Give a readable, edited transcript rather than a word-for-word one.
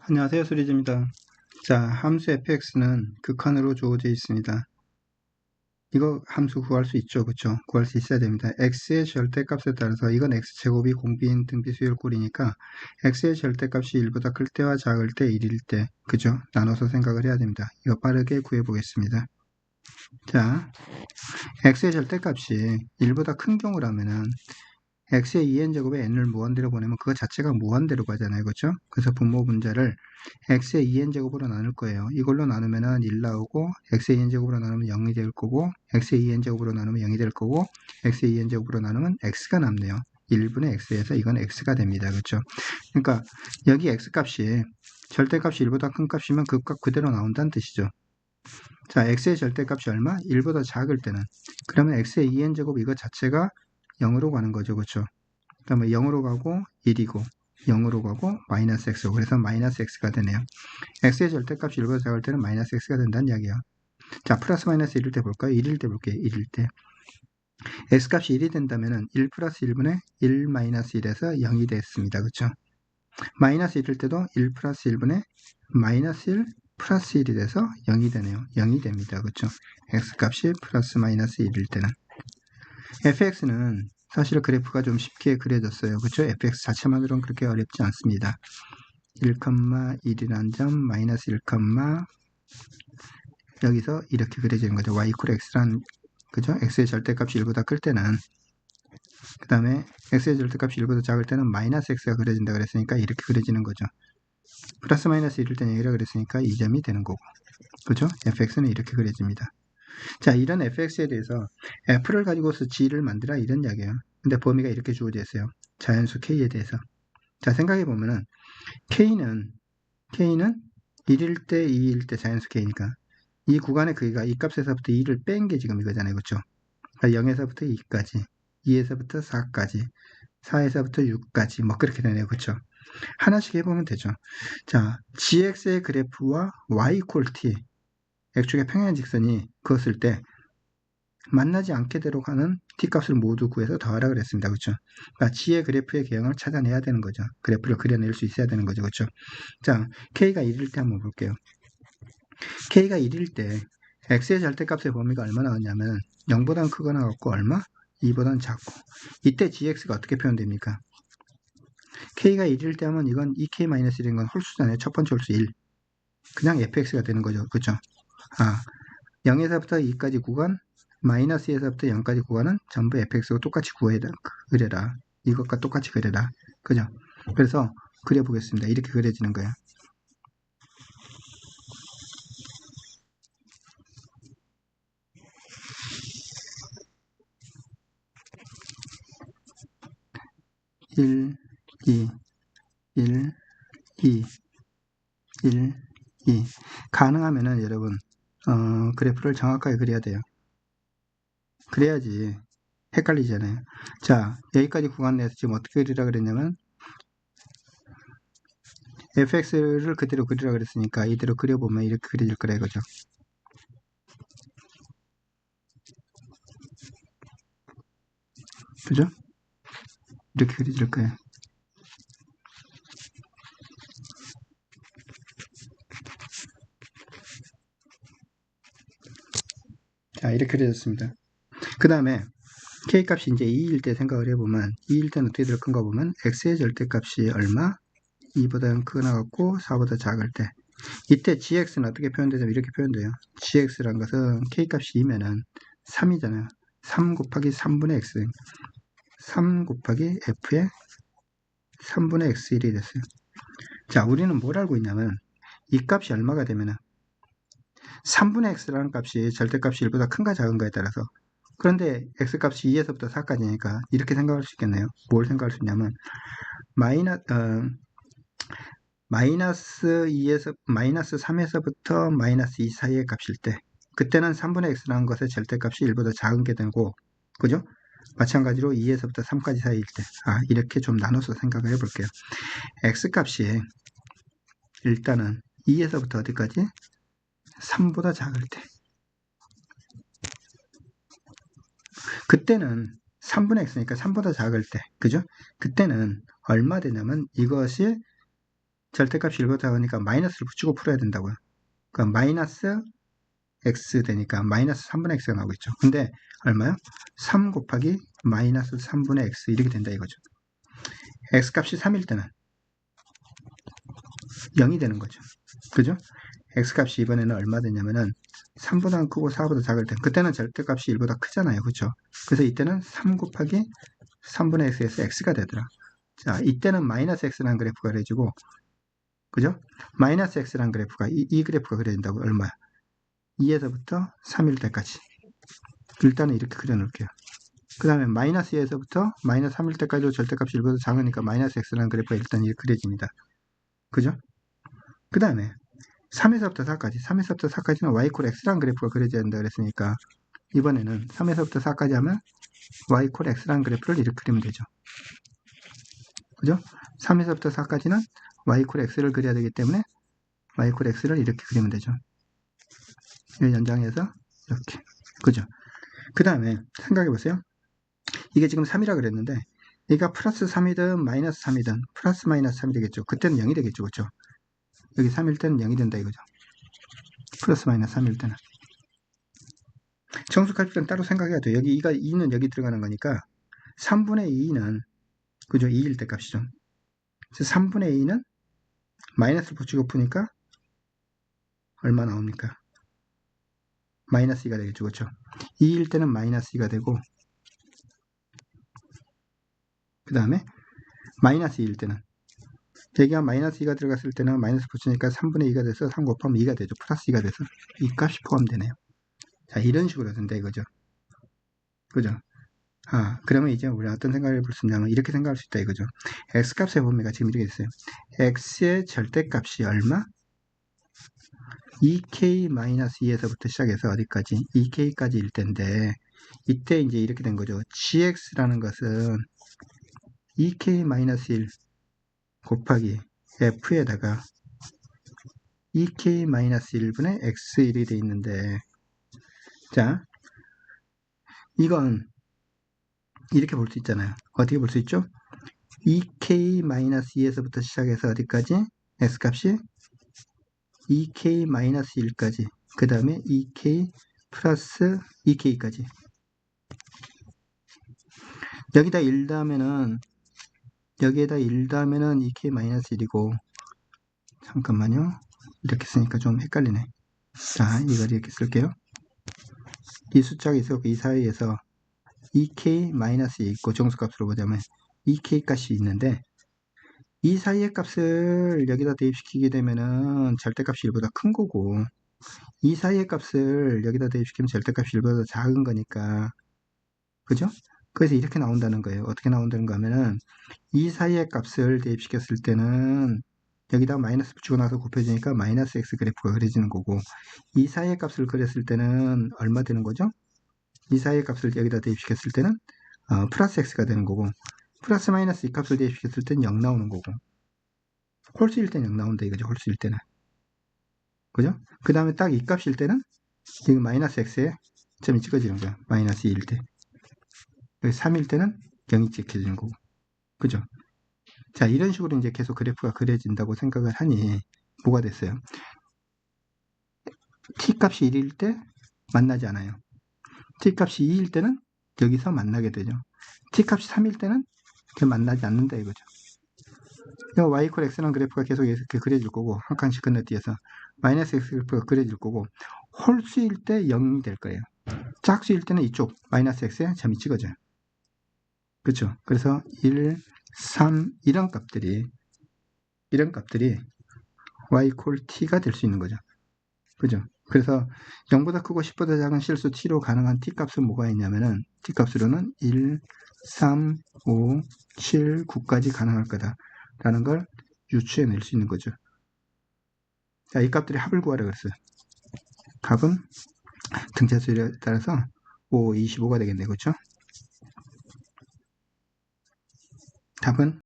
안녕하세요, 수리즈입니다. 자, 함수 fx는 극한으로 주어져 있습니다. 이거 함수 구할 수 있죠, 그쵸? 구할 수 있어야 됩니다. x의 절대값에 따라서 이건 x제곱이 공비인 등비수열꼴이니까 x의 절대값이 1보다 클 때와 작을 때 1일 때, 그죠? 나눠서 생각을 해야 됩니다. 이거 빠르게 구해보겠습니다. 자, x의 절대값이 1보다 큰 경우라면은 x의 2n제곱에 n을 무한대로 보내면 그거 자체가 무한대로 가잖아요. 그렇죠? 그래서 분모 분자를 x의 2n제곱으로 나눌 거예요. 이걸로 나누면 1 나오고 x의 2n제곱으로 나누면 0이 될 거고 x의 2n제곱으로 나누면 0이 될 거고 x의 2n제곱으로 나누면 x가 남네요. 1분의 x에서 이건 x가 됩니다. 그렇죠? 그러니까 여기 x값이 절대값이 1보다 큰 값이면 그 값 그대로 나온다는 뜻이죠. 자, x의 절대값이 얼마? 1보다 작을 때는 그러면 x의 2n제곱 이거 자체가 0으로 가는 거죠. 그렇죠? 그러면 0으로 가고 1이고 0으로 가고 마이너스 x고 그래서 마이너스 x가 되네요. x의 절대값이 1보다 작을 때는 마이너스 x가 된다는 이야기예요. 자, 플러스 마이너스 1일 때 볼까요? 1일 때 볼게요. 1일 때 x값이 1이 된다면 1 플러스 1분의 1 마이너스 1에서 0이 됐습니다. 그렇죠? 마이너스 1일 때도 1 플러스 1분의 마이너스 1 플러스 1이 돼서 0이 되네요. 0이 됩니다. 그렇죠? x값이 플러스 마이너스 1일 때는 fx는 사실 그래프가 좀 쉽게 그려졌어요. 그렇죠? fx 자체만으로는 그렇게 어렵지 않습니다. 1,1이라는 점, 마이너스 1, 여기서 이렇게 그려지는 거죠. y 이퀄 x란, 그죠? x의 절대값이 1보다 클 때는, 그 다음에 x의 절대값이 1보다 작을 때는 마이너스 x가 그려진다 그랬으니까 이렇게 그려지는 거죠. 플러스 마이너스 1일 때는 0이라 그랬으니까 이 점이 되는 거고. 그죠? fx는 이렇게 그려집니다. 자, 이런 fx에 대해서 f를 가지고서 g를 만들라 이런 이야기예요. 근데 범위가 이렇게 주어져 있어요. 자연수 k에 대해서. 자, 생각해 보면은 k는 1일 때, 2일 때 자연수 k니까 이 구간의 크기가 이 값에서부터 2를 뺀 게 지금 이거잖아요. 그렇죠? 그러니까 0에서부터 2까지, 2에서부터 4까지, 4에서부터 6까지 뭐 그렇게 되네요. 그렇죠? 하나씩 해보면 되죠. 자, gx의 그래프와 y 이퀄 t x축의 평행 직선이 그었을 때 만나지 않게 되도록하는 t값을 모두 구해서 더하라 그랬습니다. 그렇죠? 그러니까 g의 그래프의 개형을 찾아내야 되는 거죠. 그래프를 그려낼 수 있어야 되는 거죠. 그렇죠? 자, k가 1일 때 한번 볼게요. k가 1일 때 x의 절대값의 범위가 얼마 나왔냐면 0보다 크거나 같고 얼마? 2보다 작고 이때 gx가 어떻게 표현됩니까? k가 1일 때 하면 이건 2k-1인 건 홀수잖아요. 첫 번째 홀수 1. 그냥 fx가 되는 거죠. 그렇죠? 0에서부터 2까지 구간, 마이너스 2에서부터 0까지 구간은 전부 fx고 똑같이 그려라. 이것과 똑같이 그려라. 그죠? 그래서 그려보겠습니다. 이렇게 그려지는 거예요. (1, 2, 1, 2, 1, 2) 가능하면은 여러분 그래프를 정확하게 그려야 돼요. 그래야지 헷갈리잖아요. 자, 여기까지 구간 내에서 지금 어떻게 그리라 그랬냐면 fx를 그대로 그리라 그랬으니까 이대로 그려보면 이렇게 그려질 거라 이거죠. 그죠? 이렇게 그려질 거예요. 자, 이렇게 그려졌습니다. 그 다음에 k값이 이제 2일 때 생각을 해보면 2일 때는 어떻게 될 건가 보면 x의 절대값이 얼마? 2보다 크거나 같고 4보다 작을 때 이때 gx는 어떻게 표현되냐면 이렇게 표현돼요. gx란 것은 k값이 2면은 3이잖아요. 3 곱하기 3분의 x 3 곱하기 f의 3분의 x1이 됐어요. 자, 우리는 뭘 알고 있냐면 이 값이 얼마가 되면은 3분의 x라는 값이 절대값이 1보다 큰가 작은가에 따라서 그런데 x값이 2에서부터 4까지니까 이렇게 생각할 수 있겠네요. 뭘 생각할 수 있냐면 마이너스 2에서 마이너스 3에서부터 마이너스 2 사이의 값일 때 그때는 3분의 x라는 것의 절대값이 1보다 작은 게 되고 그죠? 마찬가지로 2에서부터 3까지 사이일 때 이렇게 좀 나눠서 생각을 해볼게요. x값이 일단은 2에서부터 어디까지? 3보다 작을 때 그때는 3분의 x니까 3보다 작을 때 그죠? 그때는 얼마 되냐면 이것이 절대값이 1보다 작으니까 마이너스를 붙이고 풀어야 된다고요. 그러니까 마이너스 x 되니까 마이너스 3분의 x가 나오겠죠. 근데 얼마요? 3 곱하기 마이너스 3분의 x 이렇게 된다 이거죠. x값이 3일 때는 0이 되는 거죠. 그죠? x값이 이번에는 얼마 되냐면은 3보다 크고 4보다 작을 때 그때는 절대값이 1보다 크잖아요. 그죠? 그래서 이때는 3 곱하기 3분의 x에서 x가 되더라. 자, 이때는 마이너스 x라는 그래프가 그려지고 그죠? 마이너스 x라는 그래프가 이 그래프가 그려진다고 얼마야? 2에서부터 3일 때까지 일단은 이렇게 그려놓을게요. 그 다음에 마이너스 2에서부터 마이너스 3일 때까지도 절대값이 1보다 작으니까 마이너스 x라는 그래프가 일단 이렇게 그려집니다. 그죠? 그 다음에 3에서부터 4까지 3에서부터 4까지는 y 콜 x라는 그래프가 그려져야 된다 그랬으니까 이번에는 3에서부터 4까지 하면 y 콜 x라는 그래프를 이렇게 그리면 되죠. 그죠? 3에서부터 4까지는 y 콜 x를 그려야 되기 때문에 y 콜 x를 이렇게 그리면 되죠. 이 연장해서 이렇게. 그죠? 그 다음에 생각해 보세요. 이게 지금 3이라 그랬는데 얘가 플러스 3이든 마이너스 3이든 플러스 마이너스 3이 되겠죠. 그때는 0이 되겠죠. 그렇죠? 여기 3일 때는 0이 된다 이거죠. 플러스 마이너스 3일 때는. 정수할 때는 따로 생각해야 돼요. 여기 2는 여기 들어가는 거니까 3분의 2는 그죠? 2일 때 값이죠. 그래서 3분의 2는 마이너스를 붙이고 푸니까 얼마 나옵니까? 마이너스 2가 되겠죠. 그렇죠? 2일 때는 마이너스 2가 되고 그 다음에 마이너스 2일 때는 여기가 마이너스 2가 들어갔을 때는 마이너스 붙이니까 3분의 2가 돼서 3 곱하면 2가 되죠. 플러스 2가 돼서 이 값이 포함되네요. 자, 이런 식으로 된다 이거죠. 그죠? 그러면 이제 우리가 어떤 생각을 해볼 수 있냐면 이렇게 생각할 수 있다 이거죠. x값의 범위가 지금 이렇게 있어요. x의 절대값이 얼마? 2k-2에서부터 시작해서 어디까지? 2k까지 일 텐데 이때 이제 이렇게 된 거죠. gx라는 것은 2k-1 곱하기 f에다가 2k-1분의 x1이 돼 있는데 자 이건 이렇게 볼 수 있잖아요. 어떻게 볼 수 있죠? 2k-2에서부터 시작해서 어디까지? x값이 2k-1까지 그 다음에 2k 플러스 2k까지 여기다 1 더하면은 여기에다 1 더하면은 2k-1이고 잠깐만요. 이렇게 쓰니까 좀 헷갈리네. 자, 이걸 이렇게 쓸게요. 이 숫자가 있었고 이 사이에서 2k-이 있고 정수값으로 보자면 2k 값이 있는데 이 사이의 값을 여기다 대입시키게 되면은 절대값이 1보다 큰 거고 이 사이의 값을 여기다 대입시키면 절대값이 1보다 작은 거니까 그죠? 그래서 이렇게 나온다는 거예요. 어떻게 나온다는가 하면은 이 사이의 값을 대입시켰을 때는 여기다 마이너스 붙이고 나서 곱해지니까 마이너스 x 그래프가 그려지는 거고 이 사이의 값을 그렸을 때는 얼마 되는 거죠? 이 사이의 값을 여기다 대입시켰을 때는 플러스 x가 되는 거고 플러스 마이너스 이 값을 대입시켰을 때는 0 나오는 거고 홀수일 때는 0 나온다 이거죠. 홀수일 때는 그죠? 그 다음에 딱 이 값일 때는 지금 마이너스 x에 점이 찍어지는 거야. 마이너스 2일 때 3일 때는 0이 찍혀지는 거고 그죠? 자 이런 식으로 이제 계속 그래프가 그려진다고 생각을 하니 뭐가 됐어요? t값이 1일 때 만나지 않아요. t값이 2일 때는 여기서 만나게 되죠. t값이 3일 때는 만나지 않는다 이거죠. y = x라는 그래프가 계속 이렇게 그려질 거고 한 칸씩 건너뛰어서 마이너스 x 그래프가 그려질 거고 홀수일 때 0이 될 거예요. 짝수일 때는 이쪽 마이너스 x에 점이 찍어져요. 그렇죠? 그래서 1, 3 이런 값들이 y = t가 될 수 있는 거죠. 그죠? 그래서 0보다 크고 10보다 작은 실수 t로 가능한 t값은 뭐가 있냐면은 t값으로는 1, 3, 5, 7, 9까지 가능할 거다 라는 걸 유추해낼 수 있는 거죠. 자, 이 값들이 합을 구하라 그랬어요. 값은 등차수에 따라서 5, 25가 되겠네. 그렇죠? 답은